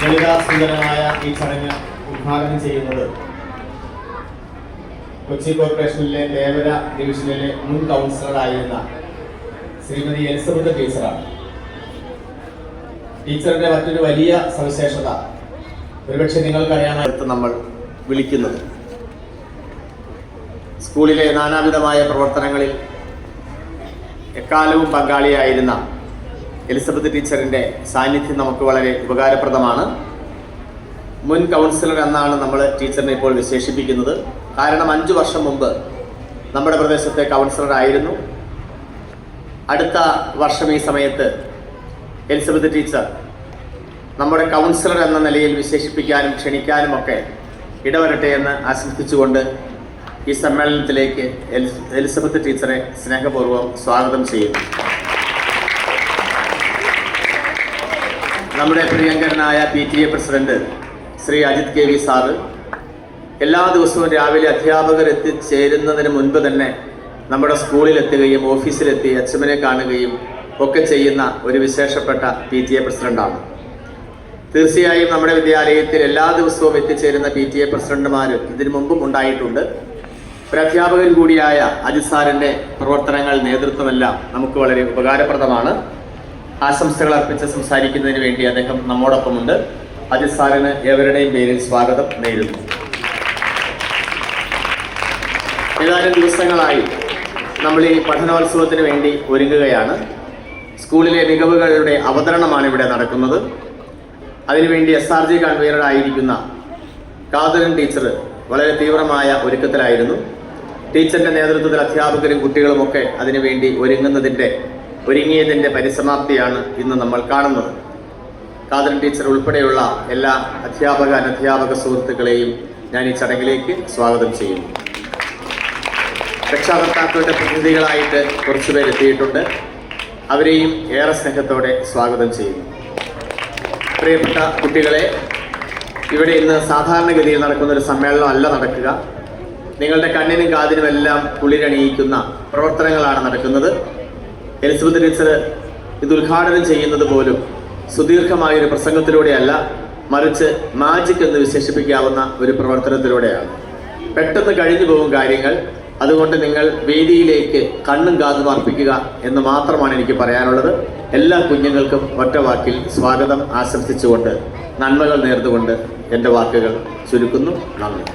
ലളിതാസുന്ദരമായ ഈ ചടങ്ങ് ഉദ്ഘാടനം ചെയ്യുന്നത് കൊച്ചി കോർപ്പറേഷനിലെ തേവര ഡിവിഷനിലെ മുൻ കൗൺസിലറായിരുന്ന ശ്രീമതി എലിസബത്ത് ടീച്ചറാണ്. ടീച്ചറിന്റെ മറ്റൊരു വലിയ സവിശേഷത ഒരുപക്ഷെ നിങ്ങൾക്കറിയാമെന്ന് നമ്മൾ വിളിക്കുന്നത് സ്കൂളിലെ നാനാവിധമായ പ്രവർത്തനങ്ങളിൽ എക്കാലവും പങ്കാളിയായിരുന്ന എലിസബത്ത് ടീച്ചറിൻ്റെ സാന്നിധ്യം നമുക്ക് വളരെ ഉപകാരപ്രദമാണ്. മുൻ കൗൺസിലർ എന്നാണ് നമ്മൾ ടീച്ചറിനെ ഇപ്പോൾ വിശേഷിപ്പിക്കുന്നത്. കാരണം 5 വർഷം മുമ്പ് നമ്മുടെ പ്രദേശത്തെ കൗൺസിലർ ആയിരുന്നു. അടുത്ത വർഷം ഈ സമയത്ത് എലിസബത്ത് ടീച്ചർ നമ്മുടെ കൗൺസിലർ എന്ന നിലയിൽ വിശേഷിപ്പിക്കാനും ക്ഷണിക്കാനും ഒക്കെ ഇടവരട്ടെ എന്ന് ആശംസിച്ചുകൊണ്ട് ഈ സമ്മേളനത്തിലേക്ക് എലിസബത്ത് ടീച്ചറെ സ്നേഹപൂർവ്വം സ്വാഗതം ചെയ്യുന്നു. നമ്മുടെ പ്രിയങ്കരനായ PTA president Shri Ajit KV sir എല്ലാ ദിവസവും രാവിലെ അധ്യാപകർ എത്തിച്ചേരുന്നതിന് മുൻപ് തന്നെ നമ്മുടെ സ്കൂളിലെത്തുകയും ഓഫീസിലെത്തി HMനെ കാണുകയും ഒക്കെ ചെയ്യുന്ന ഒരു വിശേഷപ്പെട്ട PTA പ്രസിഡന്റാണ്. തീർച്ചയായും നമ്മുടെ വിദ്യാലയത്തിൽ എല്ലാ ദിവസവും എത്തിച്ചേരുന്ന PTA പ്രസിഡന്റുമാർ ഇതിനു മുമ്പും ഉണ്ടായിട്ടുണ്ട്. ഒരു അധ്യാപകൻ കൂടിയായ അജിത് സാറിൻ്റെ പ്രവർത്തനങ്ങൾ നേതൃത്വമെല്ലാം നമുക്ക് വളരെ ഉപകാരപ്രദമാണ്. ആശംസകൾ അർപ്പിച്ച് സംസാരിക്കുന്നതിന് വേണ്ടി അദ്ദേഹം നമ്മോടൊപ്പമുണ്ട്. അജിത് സാറിന് ഏവരുടെയും പേരിൽ സ്വാഗതം നേരുന്നു. ഏതാനും ദിവസങ്ങളായി നമ്മൾ ഈ പഠനോത്സവത്തിന് വേണ്ടി ഒരുങ്ങുകയാണ്. സ്കൂളിലെ മികവുകളുടെ അവതരണമാണ് ഇവിടെ നടക്കുന്നത്. അതിനുവേണ്ടി SRG കൺവീനറായിരിക്കുന്ന കാതലൻ ടീച്ചർ വളരെ തീവ്രമായ ഒരുക്കത്തിലായിരുന്നു. ടീച്ചറിൻ്റെ നേതൃത്വത്തിൽ അധ്യാപകരും കുട്ടികളുമൊക്കെ അതിനുവേണ്ടി ഒരുങ്ങിയതിൻ്റെ പരിസമാപ്തിയാണ് ഇന്ന് നമ്മൾ കാണുന്നത്. കാതലൻ ടീച്ചർ ഉൾപ്പെടെയുള്ള എല്ലാ അനധ്യാപക സുഹൃത്തുക്കളെയും ഞാൻ ഈ ചടങ്ങിലേക്ക് സ്വാഗതം ചെയ്യുന്നു. രക്ഷാകർത്താക്കളുടെ പ്രതിനിധികളായിട്ട് കുറച്ചുപേർ എത്തിയിട്ടുണ്ട്. അവരെയും ഏറെ സ്നേഹത്തോടെ സ്വാഗതം ചെയ്യുന്നു. പ്രിയപ്പെട്ട കുട്ടികളെ, ഇവിടെ ഇന്ന് സാധാരണഗതിയിൽ നടക്കുന്നൊരു സമ്മേളനം അല്ല നടക്കുക. നിങ്ങളുടെ കണ്ണിനും കാതിനുമെല്ലാം കുളിരണിയിക്കുന്ന പ്രവർത്തനങ്ങളാണ് നടക്കുന്നത്. എലിസബത്ത് ടീച്ചർ ഇത് ഉദ്ഘാടനം ചെയ്യുന്നത് പോലും സുദീർഘമായൊരു പ്രസംഗത്തിലൂടെയല്ല, മറിച്ച് മാജിക് എന്ന് വിശേഷിപ്പിക്കാവുന്ന ഒരു പ്രവർത്തനത്തിലൂടെയാണ്. പെട്ടെന്ന് കഴിഞ്ഞു പോകും കാര്യങ്ങൾ. അതുകൊണ്ട് നിങ്ങൾ വേദിയിലേക്ക് കണ്ണും കാതും അർപ്പിക്കുക എന്ന് മാത്രമാണ് എനിക്ക് പറയാനുള്ളത്. എല്ലാ കുഞ്ഞുങ്ങൾക്കും ഒറ്റ വാക്കിൽ സ്വാഗതം ആശംസിച്ചുകൊണ്ട് നന്മകൾ നേർന്നുകൊണ്ട് എൻ്റെ വാക്കുകൾ ചുരുക്കുന്നു. നന്ദി.